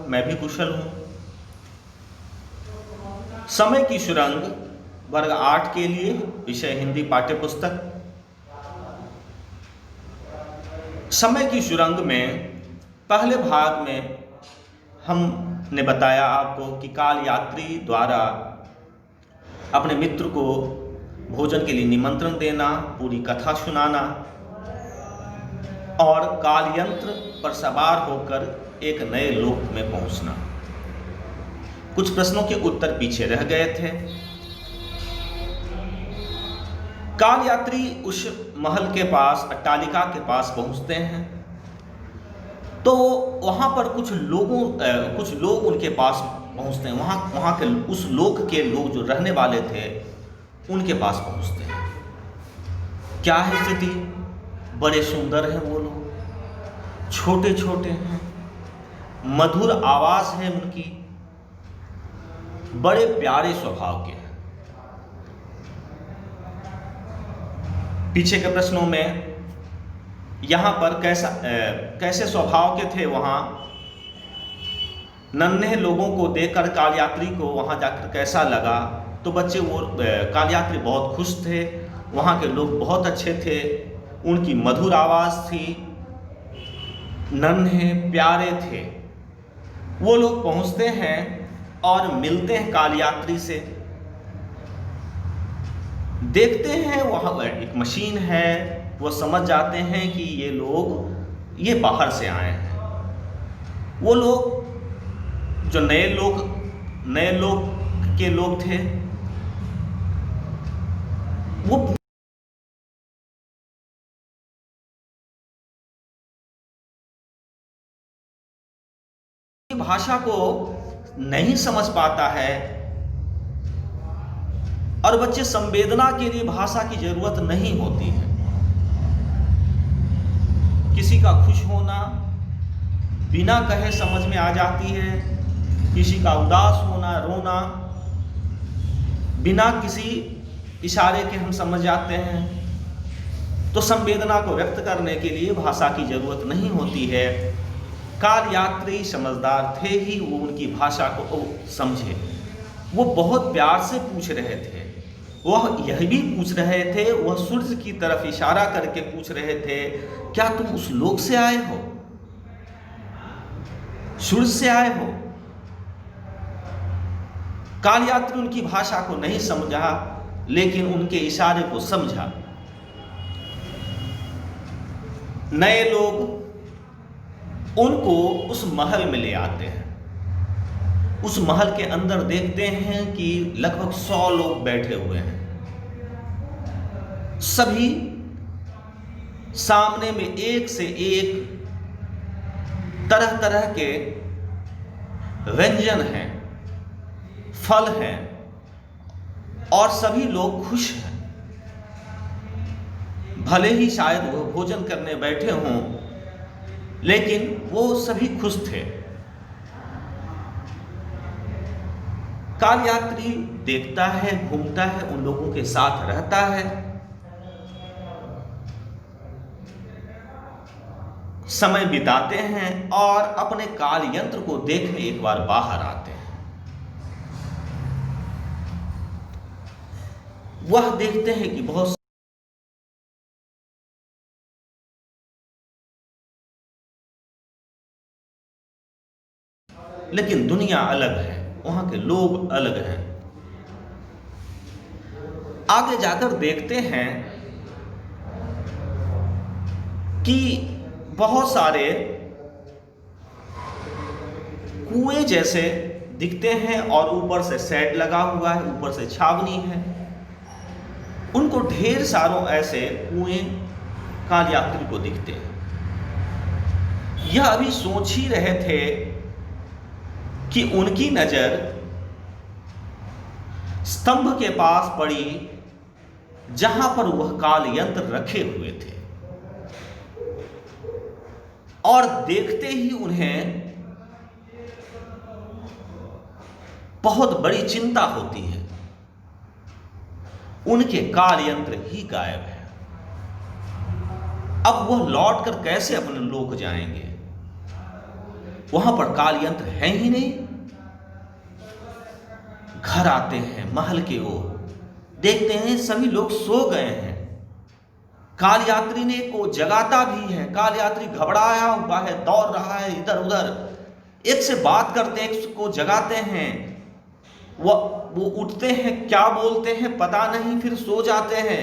मैं भी कुशल हूँ। समय की सुरंग वर्ग 8 के लिए विषय हिंदी पाठ्य पुस्तक। समय की सुरंग में पहले भाग में हमने बताया आपको कि काल यात्री द्वारा अपने मित्र को भोजन के लिए निमंत्रण देना, पूरी कथा सुनाना और काल यंत्र पर सवार होकर एक नए लोक में पहुंचना। कुछ प्रश्नों के उत्तर पीछे रह गए थे। काल यात्री उस महल के पास, अट्टालिका के पास पहुंचते हैं तो वहां पर कुछ लोग उनके पास पहुंचते हैं। वहां के उस लोक के लोग जो रहने वाले थे उनके पास पहुंचते हैं। क्या है स्थिति? बड़े सुंदर हैं वो लोग, छोटे छोटे हैं, मधुर आवाज है उनकी, बड़े प्यारे स्वभाव के हैं। पीछे के प्रश्नों में यहां पर कैसे स्वभाव के थे वहां, नन्हे लोगों को देखकर काल यात्री को वहां जाकर कैसा लगा, तो बच्चे वो काल यात्री बहुत खुश थे। वहां के लोग बहुत अच्छे थे, उनकी मधुर आवाज थी, नन्हे प्यारे थे। वो लोग पहुंचते हैं और मिलते हैं काल यात्री से। देखते हैं वहां एक मशीन है, वो समझ जाते हैं कि ये बाहर से आए हैं। वो लोग जो नए लोग के लोग थे, वो भाषा को नहीं समझ पाता है और बच्चे संवेदना के लिए भाषा की जरूरत नहीं होती है। किसी का खुश होना बिना कहे समझ में आ जाती है, किसी का उदास होना, रोना बिना किसी इशारे के हम समझ जाते हैं। तो संवेदना को व्यक्त करने के लिए भाषा की जरूरत नहीं होती है। काल यात्री समझदार थे ही वो उनकी भाषा को समझे। वो बहुत प्यार से पूछ रहे थे। वह यह भी पूछ रहे थे, वह सूर्य की तरफ इशारा करके पूछ रहे थे, क्या तुम उस लोक से आए हो? सूर्य से आए हो? काल यात्री उनकी भाषा को नहीं समझा, लेकिन उनके इशारे को समझा। नए लोग उनको उस महल में ले आते हैं। उस महल के अंदर देखते हैं कि लगभग 100 लोग बैठे हुए हैं। सभी सामने में एक से एक तरह तरह के व्यंजन हैं, फल हैं और सभी लोग खुश हैं। भले ही शायद वो भोजन करने बैठे हों, लेकिन वो सभी खुश थे। काल यात्री देखता है, घूमता है, उन लोगों के साथ रहता है, समय बिताते हैं और अपने काल यंत्र को देखने एक बार बाहर आते हैं। वह देखते हैं कि बहुत लेकिन दुनिया अलग है, वहां के लोग अलग हैं। आगे जाकर देखते हैं कि बहुत सारे कुएं जैसे दिखते हैं और ऊपर से शेड लगा हुआ है, ऊपर से छावनी है। उनको ढेर सारों ऐसे कुएं काल यात्री को दिखते हैं। यह अभी सोच ही रहे थे कि उनकी नजर स्तंभ के पास पड़ी जहां पर वह काल यंत्र रखे हुए थे, और देखते ही उन्हें बहुत बड़ी चिंता होती है। उनके काल यंत्र ही गायब है। अब वह लौटकर कैसे अपने लोक जाएंगे? वहां पर काल यंत्र है ही नहीं। घर आते हैं महल के ओर, देखते हैं सभी लोग सो गए हैं। काल यात्री ने को जगाता भी है। काल यात्री घबराया हुआ है, दौड़ रहा है इधर उधर, एक से बात करते हैं, एक को जगाते हैं। वो उठते हैं, क्या बोलते हैं पता नहीं, फिर सो जाते हैं।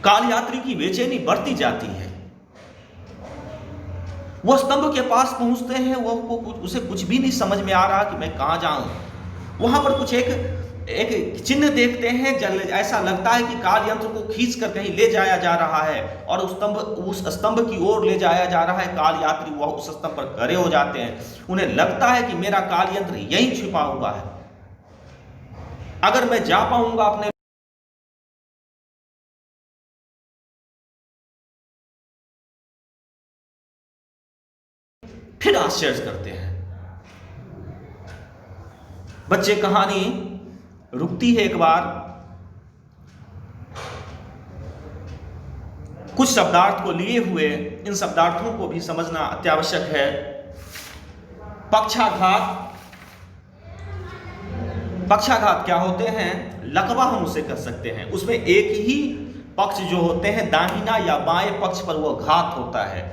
काल यात्री की बेचैनी बढ़ती जाती है। वह स्तंभ के पास पहुंचते हैं, उसे कुछ भी नहीं समझ में आ रहा कि मैं कहां जाऊं। वहां पर कुछ एक चिन्ह देखते हैं, ऐसा लगता है कि काल यंत्र को खींच कर कहीं ले जाया जा रहा है और उस स्तंभ की ओर ले जाया जा रहा है। काल यात्री वह उस स्तंभ पर खड़े हो जाते हैं। उन्हें लगता है कि मेरा काल यंत्र यहीं छिपा हुआ है, अगर मैं जा पाऊंगा अपने। फिर आश्चर्य करते हैं बच्चे। कहानी रुकती है एक बार। कुछ शब्दार्थ को लिए हुए इन शब्दार्थों को भी समझना अत्यावश्यक है। पक्षाघात, पक्षाघात क्या होते हैं? लकवा हम उसे कह सकते हैं। उसमें एक ही पक्ष जो होते हैं, दाहिना या बाएं पक्ष पर वह घात होता है।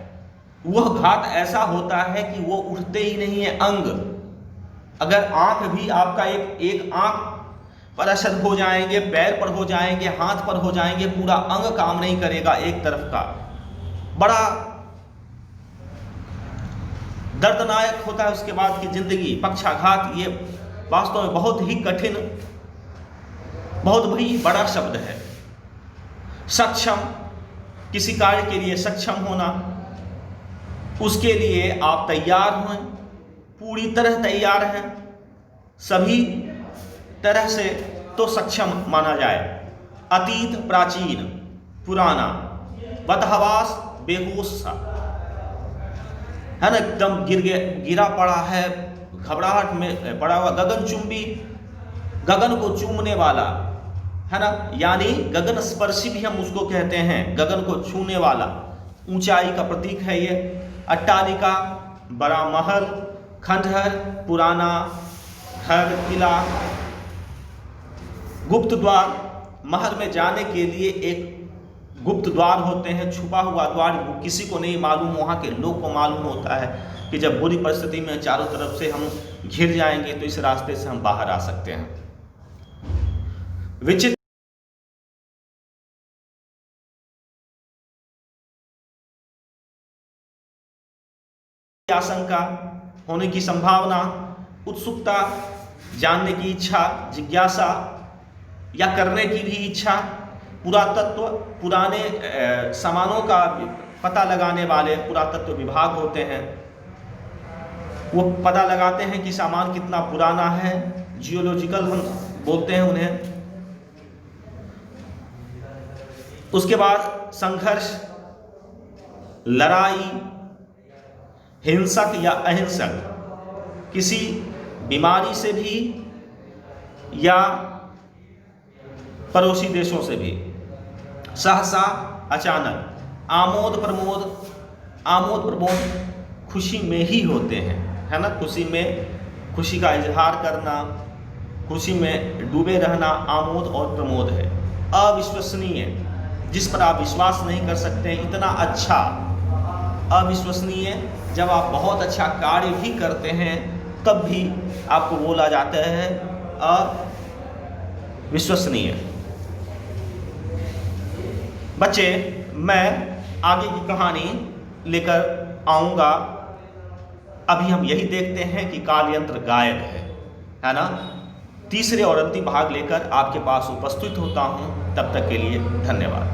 वह घात ऐसा होता है कि वो उठते ही नहीं है अंग। अगर आंख भी आपका एक आंख पर असर हो जाएंगे, पैर पर हो जाएंगे, हाथ पर हो जाएंगे, पूरा अंग काम नहीं करेगा एक तरफ का। बड़ा दर्दनायक होता है उसके बाद की जिंदगी। पक्षाघात ये वास्तव में बहुत ही कठिन, बहुत ही बड़ा शब्द है। सक्षम, किसी कार्य के लिए सक्षम होना, उसके लिए आप तैयार हों, पूरी तरह तैयार हैं, सभी तरह से तो सक्षम माना जाए। अतीत, प्राचीन, पुराना, बदहवास, बेहोश सा है ना, एकदम गिरा पड़ा है, घबराहट में पड़ा हुआ, गगनचुंबी, गगन को चूमने वाला है ना, यानी गगन स्पर्शी भी हम उसको कहते हैं, गगन को छूने वाला, ऊंचाई का प्रतीक है ये। अट्टालिका, बड़ा महल, खंडहर, पुराना घर, किला, गुप्त द्वार। महल में जाने के लिए एक गुप्त द्वार होते हैं, छुपा हुआ द्वार, वो किसी को नहीं मालूम, वहाँ के लोग को मालूम होता है कि जब बुरी परिस्थिति में चारों तरफ से हम घिर जाएंगे तो इस रास्ते से हम बाहर आ सकते हैं। विचित्र आशंका होने की संभावना, उत्सुकता, जानने की इच्छा, जिज्ञासा या करने की भी इच्छा, पुरातत्व, पुराने सामानों का पता लगाने वाले पुरातत्व विभाग होते हैं, वो पता लगाते हैं कि सामान कितना पुराना है, जियोलॉजिकल हम बोलते हैं उन्हें। उसके बाद संघर्ष, लड़ाई, हिंसक या अहिंसक, किसी बीमारी से भी या पड़ोसी देशों से भी, सहसा, अचानक, आमोद प्रमोद, आमोद प्रमोद खुशी में ही होते हैं, है ना, खुशी में, खुशी का इजहार करना, खुशी में डूबे रहना आमोद और प्रमोद है। अविश्वसनीय, जिस पर आप विश्वास नहीं कर सकते, इतना अच्छा, अविश्वसनीय, जब आप बहुत अच्छा कार्य भी करते हैं तब भी आपको बोला जाता है अविश्वसनीय। बच्चे, मैं आगे की कहानी लेकर आऊँगा। अभी हम यही देखते हैं कि काल यंत्र गायब है ना। तीसरे और अंतिम भाग लेकर आपके पास उपस्थित होता हूँ। तब तक के लिए धन्यवाद।